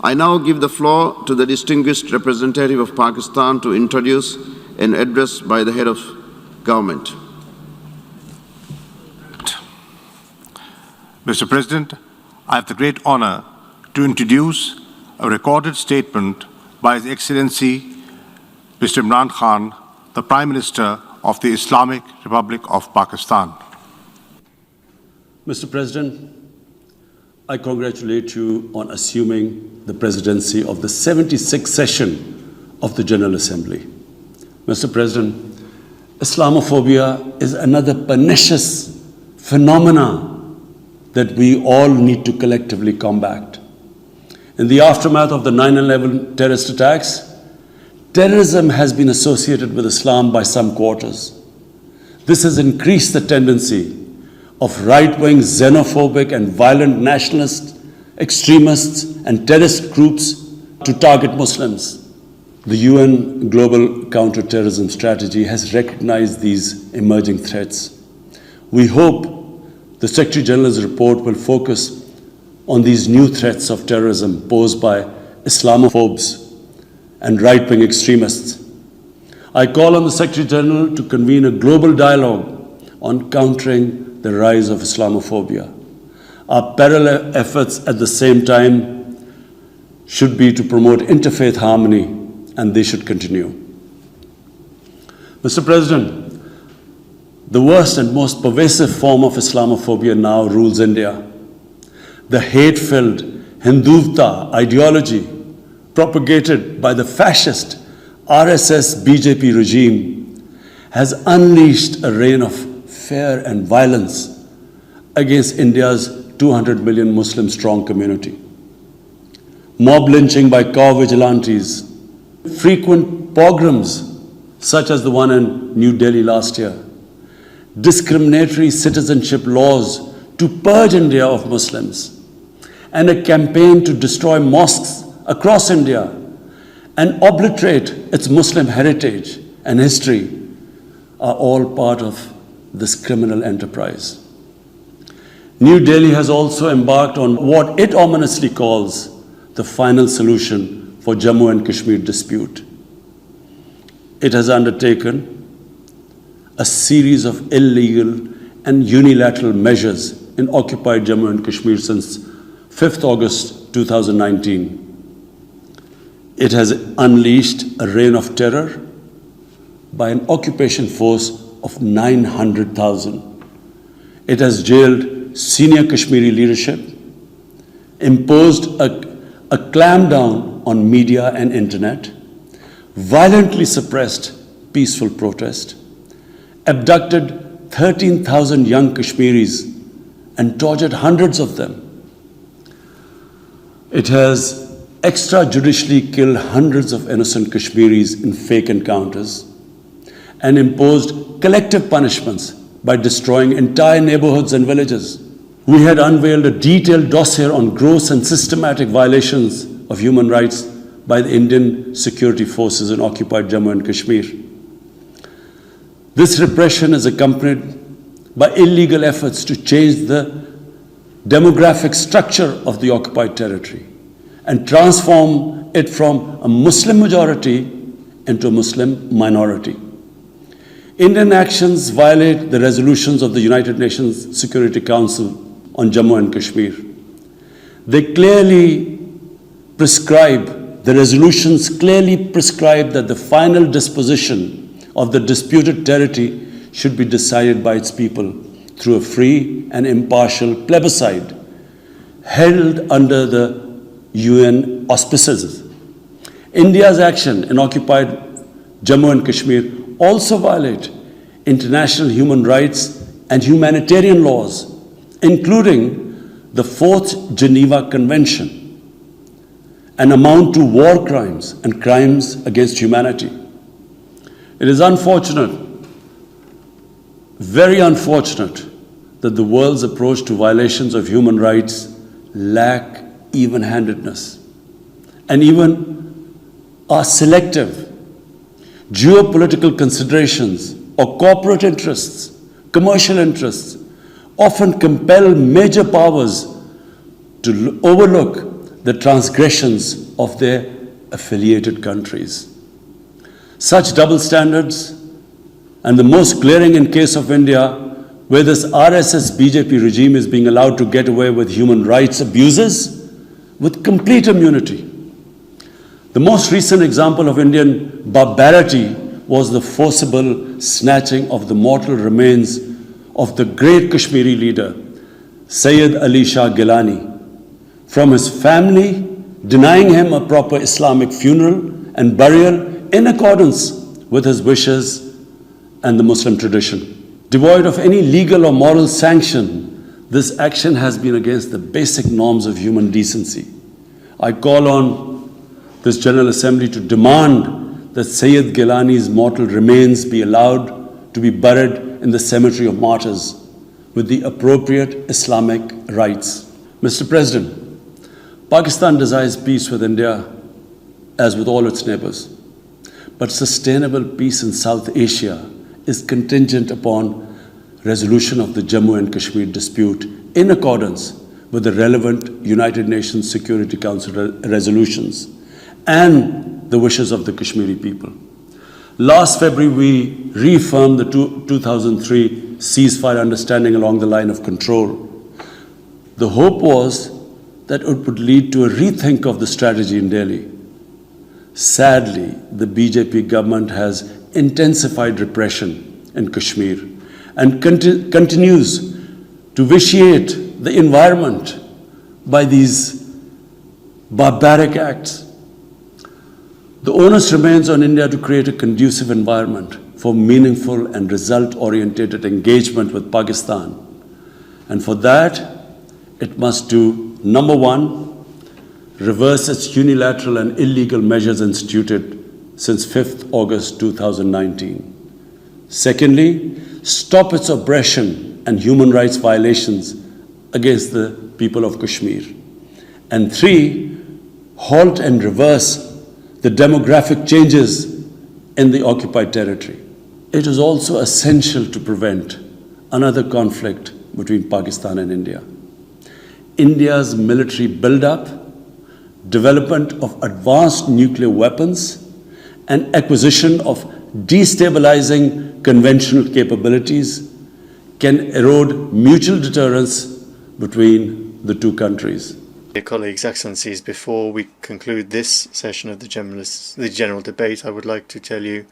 I now give the floor to the distinguished representative of Pakistan to introduce an address by the head of government. Mr. President, I have the great honor to introduce a recorded statement by His Excellency Mr. Imran Khan, the Prime Minister of the Islamic Republic of Pakistan. Mr. President, I congratulate you on assuming the presidency of the 76th session of the General Assembly. Mr. President, Islamophobia is another pernicious phenomenon that we all need to collectively combat. In the aftermath of the 9/11 terrorist attacks, terrorism has been associated with Islam by some quarters. This has increased the tendency of right-wing, xenophobic and violent nationalists, extremists and terrorist groups to target Muslims. The UN Global Counter-Terrorism Strategy has recognized these emerging threats. We hope the Secretary General's report will focus on these new threats of terrorism posed by Islamophobes and right-wing extremists. I call on the Secretary General to convene a global dialogue on countering the rise of Islamophobia. Our parallel efforts at the same time should be to promote interfaith harmony, and they should continue. Mr. President, the worst and most pervasive form of Islamophobia now rules India. The hate-filled Hindutva ideology propagated by the fascist RSS BJP regime has unleashed a reign of fear and violence against India's 200 million Muslim strong community. Mob lynching by cow vigilantes, frequent pogroms such as the one in New Delhi last year, discriminatory citizenship laws to purge India of Muslims, and a campaign to destroy mosques across India and obliterate its Muslim heritage and history are all part of this criminal enterprise. New Delhi has also embarked on what it ominously calls the final solution for Jammu and Kashmir dispute. It has undertaken a series of illegal and unilateral measures in occupied Jammu and Kashmir since 5th August 2019. It has unleashed a reign of terror by an occupation force of 900,000. It has jailed senior Kashmiri leadership, imposed a clampdown on media and internet, violently suppressed peaceful protest, abducted 13,000 young Kashmiris and tortured hundreds of them. It has extrajudicially killed hundreds of innocent Kashmiris in fake encounters and imposed collective punishments by destroying entire neighborhoods and villages. We had unveiled a detailed dossier on gross and systematic violations of human rights by the Indian security forces in occupied Jammu and Kashmir. This repression is accompanied by illegal efforts to change the demographic structure of the occupied territory and transform it from a Muslim majority into a Muslim minority. Indian actions violate the resolutions of the United Nations Security Council on Jammu and Kashmir. The resolutions clearly prescribe that the final disposition of the disputed territory should be decided by its people through a free and impartial plebiscite held under the UN auspices. India's action in occupied Jammu and Kashmir also violate international human rights and humanitarian laws, including the 4th Geneva Convention, and amount to war crimes and crimes against humanity. It is unfortunate, very unfortunate, that the world's approach to violations of human rights lack even-handedness and even are selective. Geopolitical considerations or corporate interests, commercial interests, often compel major powers to overlook the transgressions of their affiliated countries. Such double standards, and the most glaring in case of India, where this RSS BJP regime is being allowed to get away with human rights abuses with complete immunity. The most recent example of Indian barbarity was the forcible snatching of the mortal remains of the great Kashmiri leader, Sayyid Ali Shah Gilani, from his family, denying him a proper Islamic funeral and burial in accordance with his wishes and the Muslim tradition. Devoid of any legal or moral sanction, this action has been against the basic norms of human decency. I call on this General Assembly to demand that Sayyid Gilani's mortal remains be allowed to be buried in the cemetery of martyrs with the appropriate Islamic rites. Mr. President, Pakistan desires peace with India as with all its neighbors. But sustainable peace in South Asia is contingent upon resolution of the Jammu and Kashmir dispute in accordance with the relevant United Nations Security Council resolutions and the wishes of the Kashmiri people. Last February, we reaffirmed the 2003 ceasefire understanding along the line of control. The hope was that it would lead to a rethink of the strategy in Delhi. Sadly, the BJP government has intensified repression in Kashmir and continues to vitiate the environment by these barbaric acts. The onus remains on India to create a conducive environment for meaningful and result-oriented engagement with Pakistan. And for that, it must do, number one, reverse its unilateral and illegal measures instituted since 5th August 2019. Secondly, stop its oppression and human rights violations against the people of Kashmir. And three, halt and reverse the demographic changes in the occupied territory. It is also essential to prevent another conflict between Pakistan and India. India's military buildup, development of advanced nuclear weapons, and acquisition of destabilizing conventional capabilities can erode mutual deterrence between the two countries. Dear colleagues, excellencies, before we conclude this session of the general debate, I would like to tell you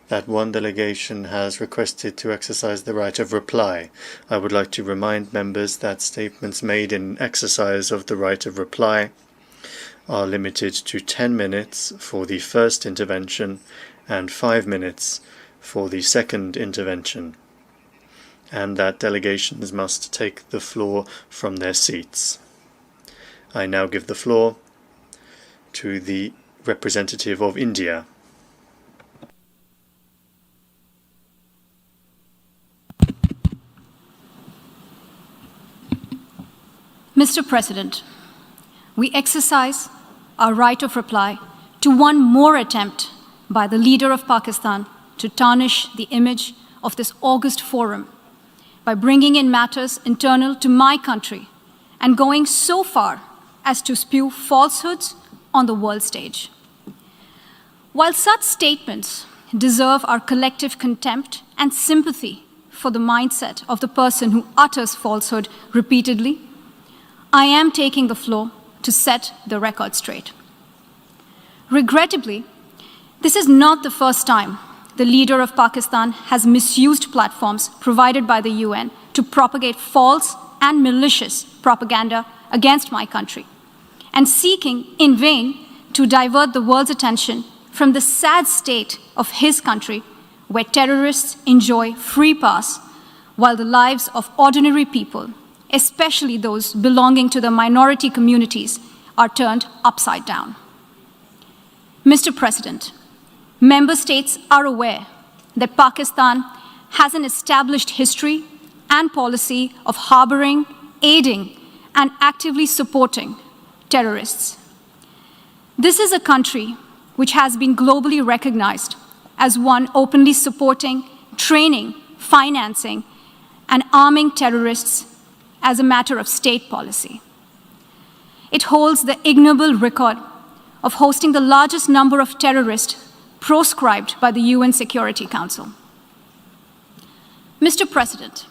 that one delegation has requested to exercise the right of reply. I would like to remind members that statements made in exercise of the right of reply are limited to 10 minutes for the first intervention and 5 minutes for the second intervention, and that delegations must take the floor from their seats. I now give the floor to the representative of India. Mr. President, we exercise our right of reply to one more attempt by the leader of Pakistan to tarnish the image of this August forum by bringing in matters internal to my country and going so far as to spew falsehoods on the world stage. While such statements deserve our collective contempt and sympathy for the mindset of the person who utters falsehood repeatedly, I am taking the floor to set the record straight. Regrettably, this is not the first time the leader of Pakistan has misused platforms provided by the UN to propagate false and malicious propaganda against my country, and seeking in vain to divert the world's attention from the sad state of his country, where terrorists enjoy free pass while the lives of ordinary people, especially those belonging to the minority communities, are turned upside down. Mr. President, member states are aware that Pakistan has an established history and policy of harboring, aiding, and actively supporting terrorists. This is a country which has been globally recognized as one openly supporting, training, financing, and arming terrorists as a matter of state policy. it holds the ignoble record of hosting the largest number of terrorists proscribed by the UN Security Council. Mr. President,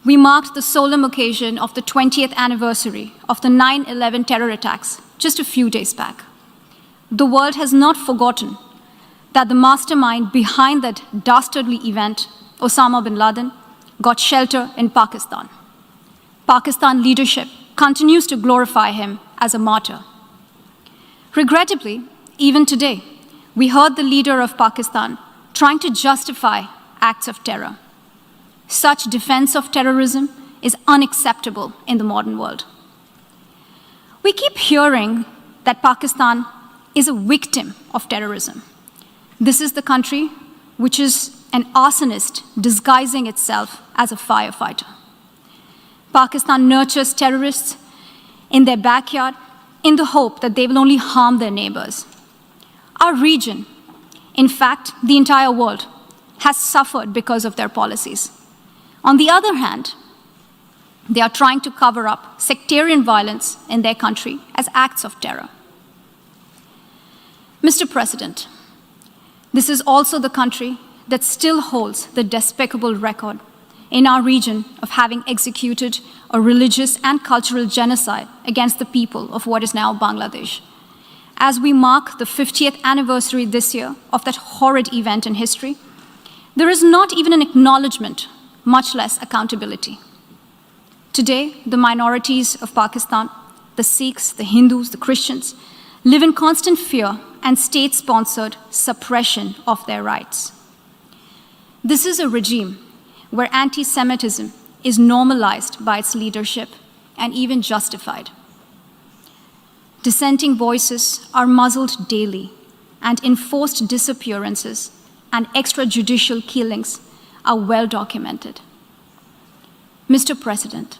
we marked the solemn occasion of the 20th anniversary of the 9/11 terror attacks just a few days back. The world has not forgotten that the mastermind behind that dastardly event, Osama bin Laden, got shelter in Pakistan. Pakistan leadership continues to glorify him as a martyr. Regrettably, even today, we heard the leader of Pakistan trying to justify acts of terror. Such defense of terrorism is unacceptable in the modern world. We keep hearing that Pakistan is a victim of terrorism. This is the country which is an arsonist disguising itself as a firefighter. Pakistan nurtures terrorists in their backyard in the hope that they will only harm their neighbors. Our region, in fact, the entire world, has suffered because of their policies. On the other hand, they are trying to cover up sectarian violence in their country as acts of terror. Mr. President, this is also the country that still holds the despicable record in our region of having executed a religious and cultural genocide against the people of what is now Bangladesh. As we mark the 50th anniversary this year of that horrid event in history, there is not even an acknowledgement, much less accountability. Today, the minorities of Pakistan, the Sikhs, the Hindus, the Christians, live in constant fear and state-sponsored suppression of their rights. This is a regime where anti-Semitism is normalized by its leadership and even justified. Dissenting voices are muzzled daily, and enforced disappearances and extrajudicial killings are well documented. Mr. President,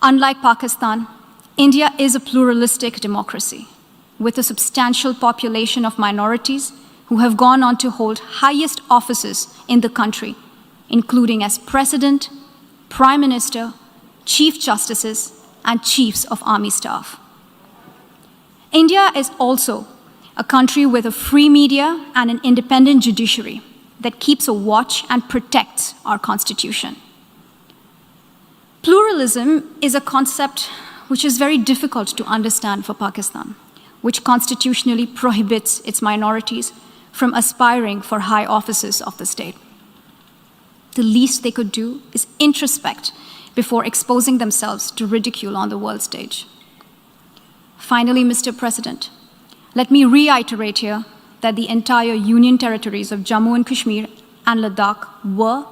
unlike Pakistan, India is a pluralistic democracy with a substantial population of minorities who have gone on to hold highest offices in the country, including as President, Prime Minister, Chief Justices, and Chiefs of Army Staff. India is also a country with a free media and an independent judiciary that keeps a watch and protects our Constitution. Pluralism is a concept which is very difficult to understand for Pakistan, which constitutionally prohibits its minorities from aspiring for high offices of the state. The least they could do is introspect before exposing themselves to ridicule on the world stage. Finally, Mr. President, let me reiterate here that the entire Union territories of Jammu and Kashmir and Ladakh were,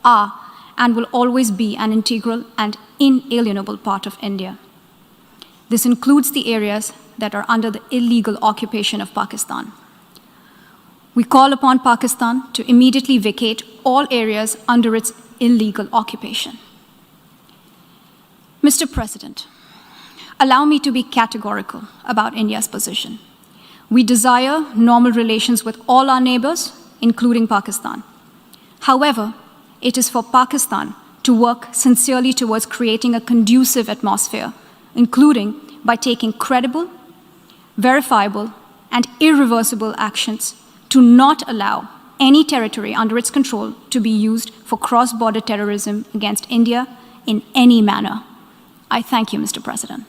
are, and will always be an integral and inalienable part of India. This includes the areas that are under the illegal occupation of Pakistan. We call upon Pakistan to immediately vacate all areas under its illegal occupation. Mr. President, allow me to be categorical about India's position. We desire normal relations with all our neighbors, including Pakistan. However, it is for Pakistan to work sincerely towards creating a conducive atmosphere, including by taking credible, verifiable, and irreversible actions to not allow any territory under its control to be used for cross-border terrorism against India in any manner. I thank you, Mr. President.